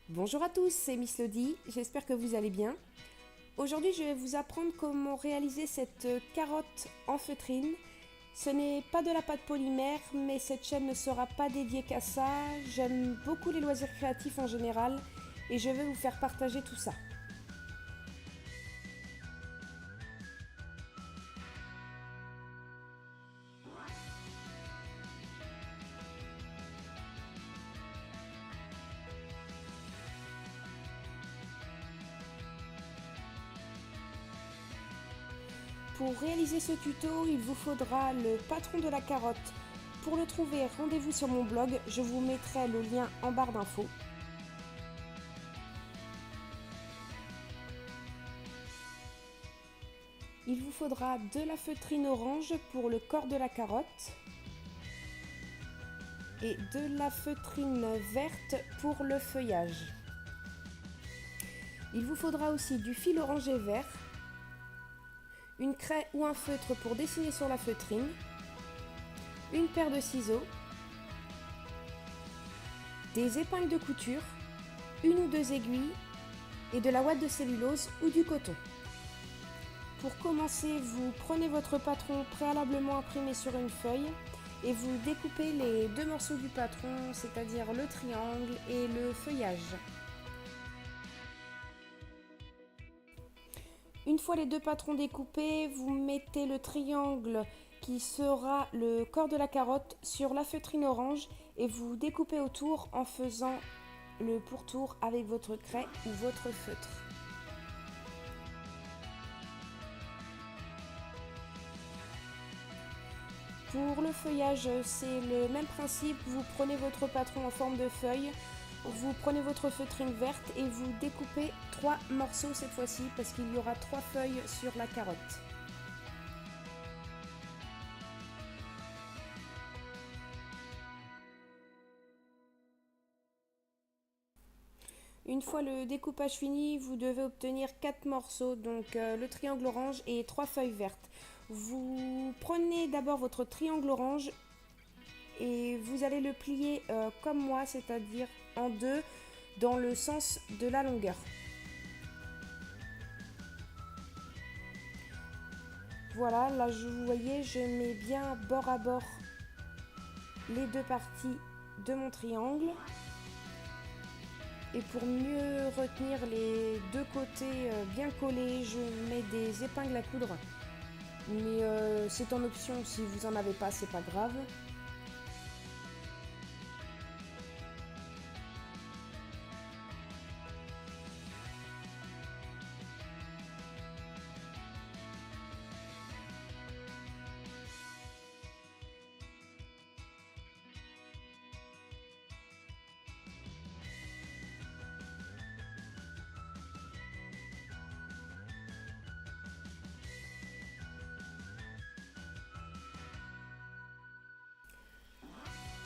Bonjour à tous, c'est Miss Lodi, j'espère que vous allez bien. Aujourd'hui je vais vous apprendre comment réaliser cette carotte en feutrine. Ce n'est pas de la pâte polymère, mais cette chaîne ne sera pas dédiée qu'à ça. J'aime beaucoup les loisirs créatifs en général et je vais vous faire partager tout ça. Pour réaliser ce tuto, il vous faudra le patron de la carotte. Pour le trouver, rendez-vous sur mon blog, je vous mettrai le lien en barre d'infos. Il vous faudra de la feutrine orange pour le corps de la carotte et de la feutrine verte pour le feuillage. Il vous faudra aussi du fil orange et vert, une craie ou un feutre pour dessiner sur la feutrine, une paire de ciseaux, des épingles de couture, une ou deux aiguilles et de la ouate de cellulose ou du coton. Pour commencer, vous prenez votre patron préalablement imprimé sur une feuille et vous découpez les deux morceaux du patron, c'est-à-dire le triangle et le feuillage. Une fois les deux patrons découpés, vous mettez le triangle qui sera le corps de la carotte sur la feutrine orange et vous découpez autour en faisant le pourtour avec votre craie ou votre feutre. Pour le feuillage, c'est le même principe, vous prenez votre patron en forme de feuille, vous prenez votre feutrine verte et vous découpez 3 morceaux cette fois-ci parce qu'il y aura 3 feuilles sur la carotte. Une fois le découpage fini, vous devez obtenir 4 morceaux, donc le triangle orange et 3 feuilles vertes. Vous prenez d'abord votre triangle orange et vous allez le plier comme moi, c'est-à-dire en deux dans le sens de la longueur. Voilà, là vous voyez, je mets bien bord à bord les deux parties de mon triangle. Et pour mieux retenir les deux côtés bien collés, je mets des épingles à coudre. Mais c'est en option, si vous en avez pas, c'est pas grave.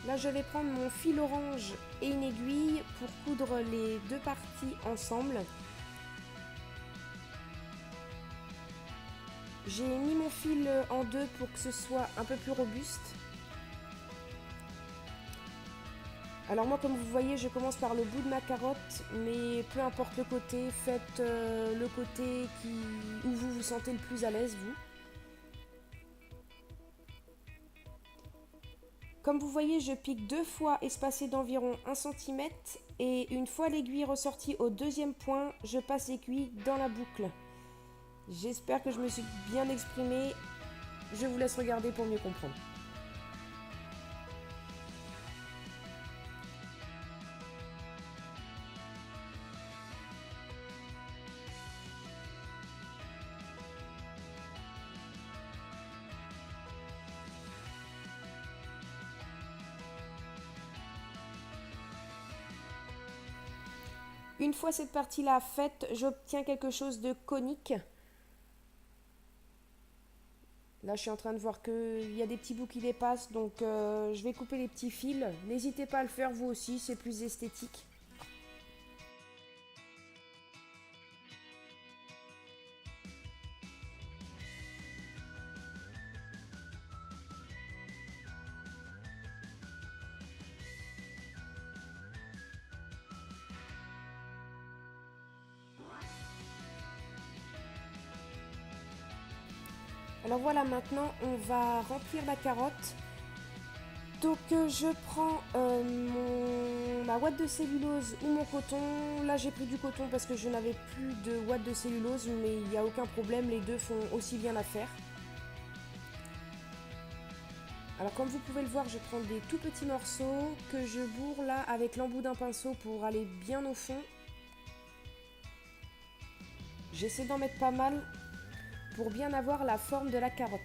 Là, je vais prendre mon fil orange et une aiguille pour coudre les deux parties ensemble. J'ai mis mon fil en deux pour que ce soit un peu plus robuste. Alors moi, comme vous voyez, je commence par le bout de ma carotte, mais peu importe le côté, faites le côté où vous vous sentez le plus à l'aise, vous. Comme vous voyez, je pique deux fois espacé d'environ 1 cm et une fois l'aiguille ressortie au deuxième point, je passe l'aiguille dans la boucle. J'espère que je me suis bien exprimée. Je vous laisse regarder pour mieux comprendre. Une fois cette partie-là faite, j'obtiens quelque chose de conique. Là, je suis en train de voir qu'il y a des petits bouts qui dépassent, donc je vais couper les petits fils. N'hésitez pas à le faire vous aussi, c'est plus esthétique. Alors voilà, maintenant on va remplir la carotte. Donc je prends ma ouate de cellulose ou mon coton. Là j'ai pris du coton parce que je n'avais plus de ouate de cellulose, mais il n'y a aucun problème, les deux font aussi bien l'affaire. Alors comme vous pouvez le voir, je prends des tout petits morceaux que je bourre là avec l'embout d'un pinceau pour aller bien au fond. J'essaie d'en mettre pas mal pour bien avoir la forme de la carotte.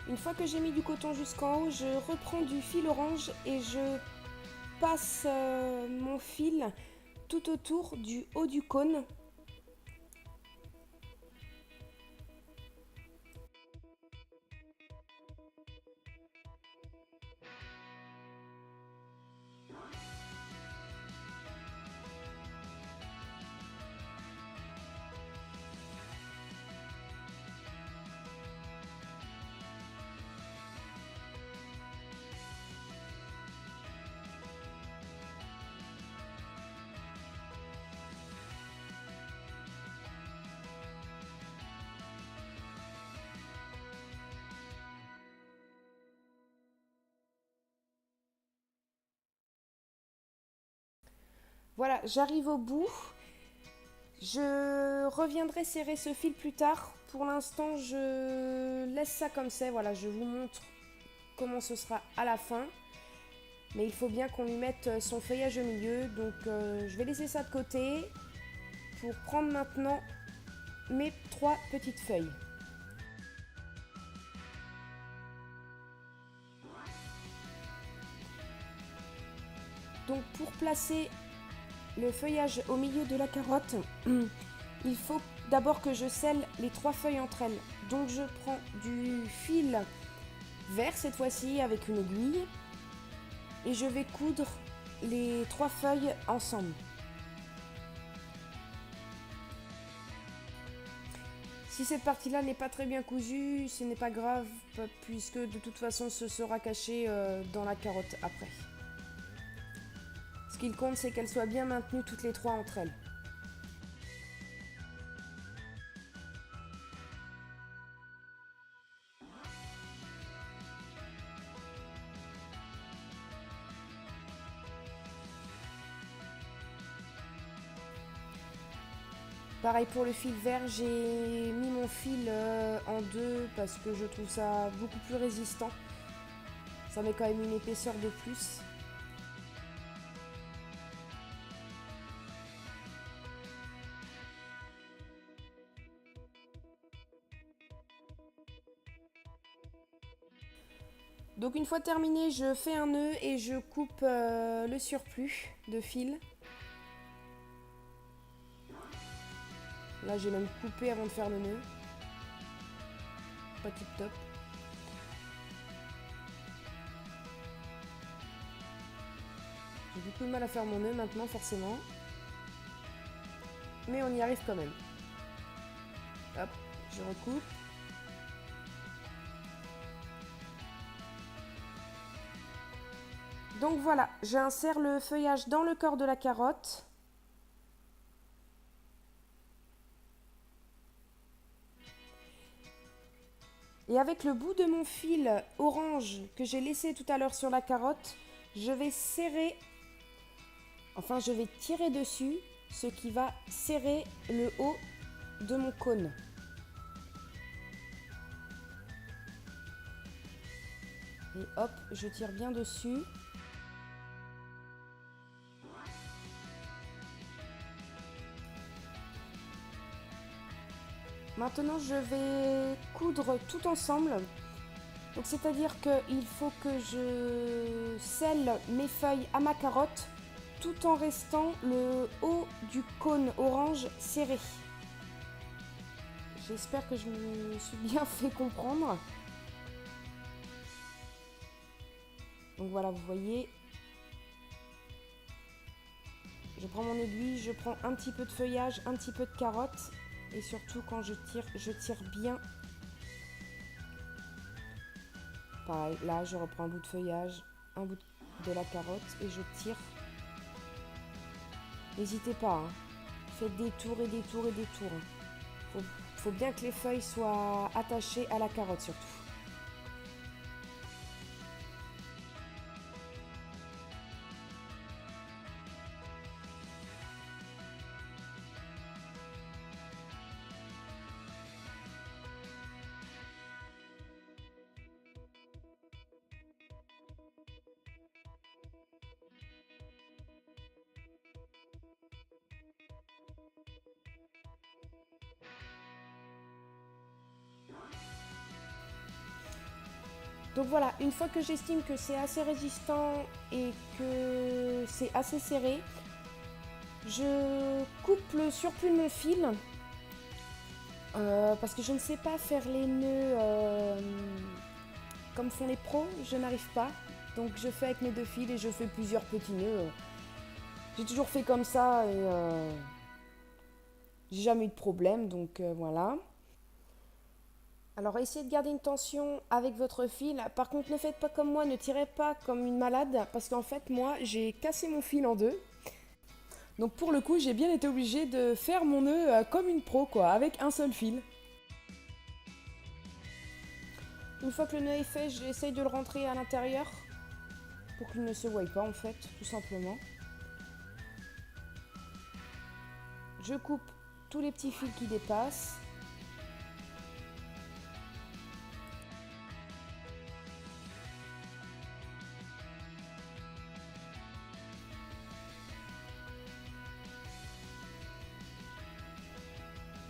Une fois que j'ai mis du coton jusqu'en haut, je reprends du fil orange et je passe mon fil tout autour du haut du cône. Voilà, j'arrive au bout. Je reviendrai serrer ce fil plus tard. Pour l'instant, je laisse ça comme c'est. Voilà, je vous montre comment ce sera à la fin. Mais il faut bien qu'on lui mette son feuillage au milieu. Donc je vais laisser ça de côté pour prendre maintenant mes 3 petites feuilles. Donc pour placer le feuillage au milieu de la carotte, il faut d'abord que je scelle les 3 feuilles entre elles. Donc je prends du fil vert cette fois-ci avec une aiguille et je vais coudre les 3 feuilles ensemble. Si cette partie-là n'est pas très bien cousue, ce n'est pas grave puisque de toute façon ce sera caché dans la carotte après. Ce qu'il compte, c'est qu'elles soient bien maintenues toutes les 3 entre elles. Pareil pour le fil vert, j'ai mis mon fil en 2 parce que je trouve ça beaucoup plus résistant. Ça met quand même une épaisseur de plus. Donc une fois terminé, je fais un nœud et je coupe le surplus de fil. Là j'ai même coupé avant de faire le nœud. Pas tip top. J'ai beaucoup de mal à faire mon nœud maintenant forcément. Mais on y arrive quand même. Hop, je recoupe. Donc voilà, j'insère le feuillage dans le corps de la carotte. Et avec le bout de mon fil orange que j'ai laissé tout à l'heure sur la carotte, je vais serrer, enfin je vais tirer dessus, ce qui va serrer le haut de mon cône. Et hop, je tire bien dessus. Maintenant, je vais coudre tout ensemble. Donc, c'est-à-dire qu'il faut que je scelle mes feuilles à ma carotte tout en restant le haut du cône orange serré. J'espère que je me suis bien fait comprendre. Donc voilà, vous voyez, je prends mon aiguille, je prends un petit peu de feuillage, un petit peu de carotte. Et surtout quand je tire bien. Pareil, là je reprends un bout de feuillage, un bout de la carotte et je tire. N'hésitez pas, hein. Faites des tours et des tours et des tours. Faut bien que les feuilles soient attachées à la carotte surtout. Donc voilà, une fois que j'estime que c'est assez résistant et que c'est assez serré, je coupe le surplus de mon fil parce que je ne sais pas faire les nœuds comme font les pros, je n'arrive pas. Donc je fais avec mes 2 fils et je fais plusieurs petits nœuds. J'ai toujours fait comme ça et j'ai jamais eu de problème, donc voilà. Alors essayez de garder une tension avec votre fil. Par contre, ne faites pas comme moi, ne tirez pas comme une malade parce qu'en fait, moi, j'ai cassé mon fil en deux. Donc pour le coup, j'ai bien été obligée de faire mon nœud comme une pro, quoi, avec un seul fil. Une fois que le nœud est fait, j'essaye de le rentrer à l'intérieur pour qu'il ne se voie pas en fait, tout simplement. Je coupe tous les petits fils qui dépassent.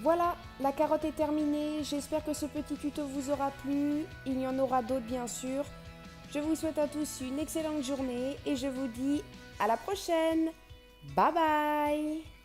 Voilà, la carotte est terminée. J'espère que ce petit tuto vous aura plu. Il y en aura d'autres bien sûr. Je vous souhaite à tous une excellente journée et je vous dis à la prochaine. Bye bye.